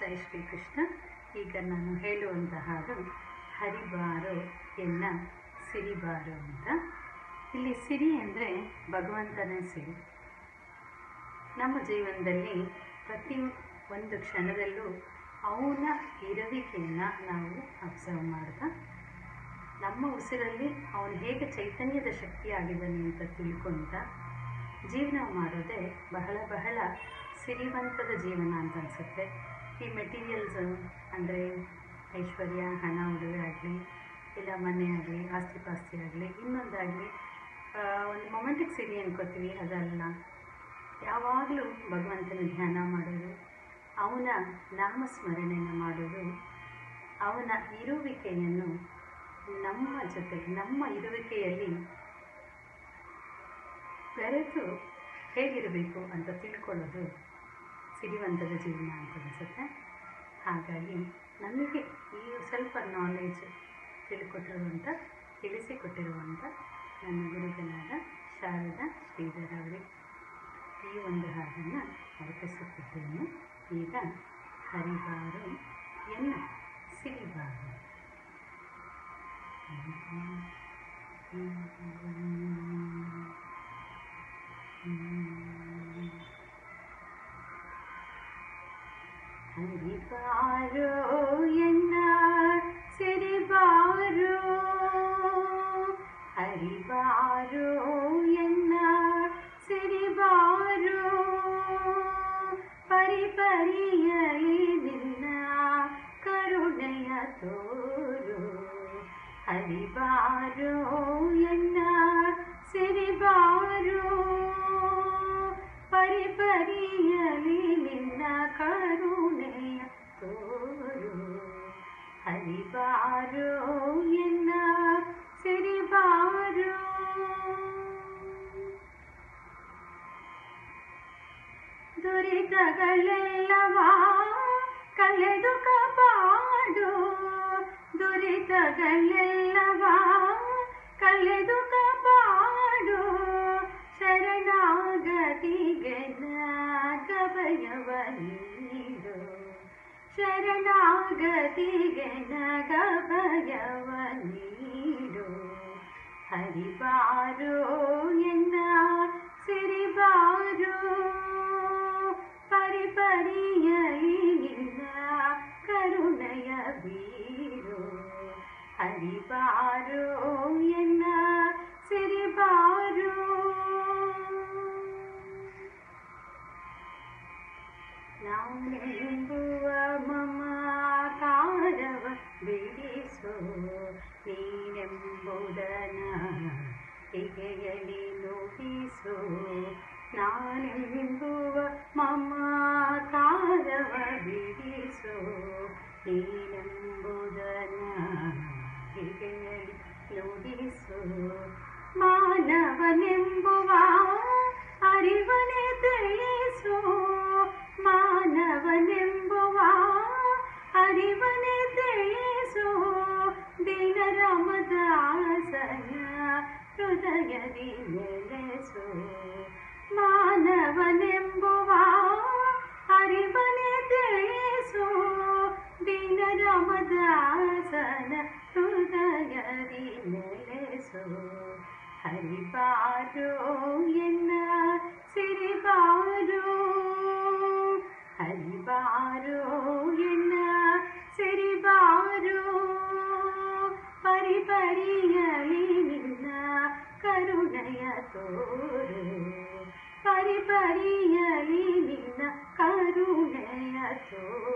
ಜೈ ಶ್ರೀಕೃಷ್ಣ. ಈಗ ನಾನು ಹೇಳುವಂಥ ಹಾಡು ಹರಿಬಾರೋ ಎನ್ನ ಸಿರಿಬಾರೋ ಅಂತ. ಇಲ್ಲಿ ಸಿರಿ ಅಂದರೆ ಭಗವಂತನ ಸಿರಿ. ನಮ್ಮ ಜೀವನದಲ್ಲಿ ಪ್ರತಿ ಒಂದು ಕ್ಷಣದಲ್ಲೂ ಅವನ ಇರುವಿಕೆಯನ್ನು ನಾವು ಅಬ್ಸರ್ವ್ ಮಾಡ್ತಾ ನಮ್ಮ ಉಸಿರಲ್ಲಿ ಅವನು ಹೇಗೆ ಚೈತನ್ಯದ ಶಕ್ತಿ ಆಗಿದ್ದಾನೆ ಅಂತ ತಿಳ್ಕೊತ ಜೀವನ ಮಾಡೋದೇ ಬಹಳ ಬಹಳ ಸಿರಿವಂತದ ಜೀವನ ಅಂತ ಅನಿಸುತ್ತೆ. ಈ ಮೆಟೀರಿಯಲ್ಸ್ ಅಂದರೆ ಐಶ್ವರ್ಯ, ಹಣ, ಉಡುಗೆ ಆಗಲಿ, ಇಲ್ಲ ಮನೆ ಆಗಲಿ, ಆಸ್ತಿ ಪಾಸ್ತಿ ಆಗಲಿ, ಇನ್ನೊಂದಾಗಲಿ, ಒಂದು ಮೊಮೆಂಟಿಗೆ ಸಿರಿ ಅನ್ಕೋತೀವಿ, ಅದಲ್ಲ. ಯಾವಾಗಲೂ ಭಗವಂತನ ಧ್ಯಾನ ಮಾಡೋದು, ಅವನ ನಾಮಸ್ಮರಣೆಯನ್ನು ಮಾಡೋದು, ಅವನ ಇರುವಿಕೆಯನ್ನು ನಮ್ಮ ಜೊತೆ, ನಮ್ಮ ಇರುವಿಕೆಯಲ್ಲಿ ಬೆರೆತು ಹೇಗಿರಬೇಕು ಅಂತ ತಿಳ್ಕೊಳ್ಳೋದು ಸಿರಿವಂತದ ಜೀವನ ಅಂತ ಅನಿಸುತ್ತೆ. ಹಾಗಾಗಿ ನನಗೆ ಈ ಸ್ವಲ್ಪ ನಾಲೆಜ್ ತಿಳಿಸಿಕೊಟ್ಟಿರುವಂಥ ನನ್ನ ಗುರುಗಳಾದ ಶಾರದಾ ಶ್ರೀಧರ್ ಅವರಿಗೆ ಈ ಒಂದು ಹಾಡನ್ನು ಅರ್ಪಿಸುತ್ತಿದ್ದೇನೆ. ಈಗ ಹರಿಬಾರೋ ಎನ್ನ ಸಿರಿಬಾರೋ. ಹರಿಬಾರೋ ಎನ್ನ ಸಿರಿಬಾರೋ, ಹರಿಬಾರೋ ಎನ್ನ ಸಿರಿಬಾರೋ, ಪರಿಪರಿಯಲಿ ನಿನ್ನ ಕರುಣೆಯ ತೋರು. ಹರಿಬಾರೋ ಎನ್ನ ಸಿರಿಬಾರೋ, ಪರಿಪರಿಯಲಿ ನಿನ್ನ ಕರುಣೆಯ ತೋರು. ಹರಿಬಾರೋ ಎನ್ನ ಸಿರಿಬಾರೋ. ದುರಿತಗಳೆಲ್ಲವ ಕಳೆದು ಕಾಪಾಡು, ದುರಿತಗಳೆಲ್ಲವ ಕಳೆದು ಕಾಪಾಡು, ಶರಣಾಗತಿಗೆ ನಗಭಯವ ನೀಡು, ಶರಣಾಗತಿಗೆ ನಗಭಯವ ನೀಡು. ಹರಿಬಾರೋ ಎನ್ನ ಸಿರಿಬಾರೋ, ಪರಿಪರಿಯಲಿ ನಿನ್ನ ಕರುಣೆಯ ಬೀರು. ಹರಿಬಾರೋ ಎನ್ನ ಸಿರಿಬಾರೋ. ನಾನೆಂಬುವ ಮಮಕಾರವ ಬಿಡಿಸೋ, ನೀನೆಂಬುದನ ಹಿಗೆಯಲಿ ನುಡಿಸೋ. ನಾನೆಂಬುವ ಮಮಕಾರವ ಬಿಡಿಸೋ, ನೀನೆಂಬುದನ ಹಿಗೆಯಲಿ ನುಡಿಸೋ. ಮಾನವನೆಂಬುವ ಅರಿವನೆ ತಿಳಿಸೋ, ಮಾನವನೆಂಬುವ ಅರಿವನೆ ತಿಳಿಸೋ. ದೀನ ರಾಮದಾಸನ ಹೃದಯದಿ ನೆಲೆಸೋ, ಮಾನವನೆಂಬುವ ಅರಿವನೆ ತಿಳಿಸೋ. ದೀನ ರಾಮದಾಸನ ಹೃದಯದಿ ನೆಲೆಸೋ. ಹರಿಬಾರೋ ಎನ್ನ ಸಿರಿಬಾರೋ, ಹರಿಬಾರೋ ಎನ್ನ ಸಿರಿಬಾರೋ, ಪರಿಪರಿಯಲಿ ನಿನ್ನ ಕರುಣೆಯ ತೋರು. ಪರಿಪರಿಯಲಿ ನಿನ್ನ ಕರುಣೆಯ ತೋರು.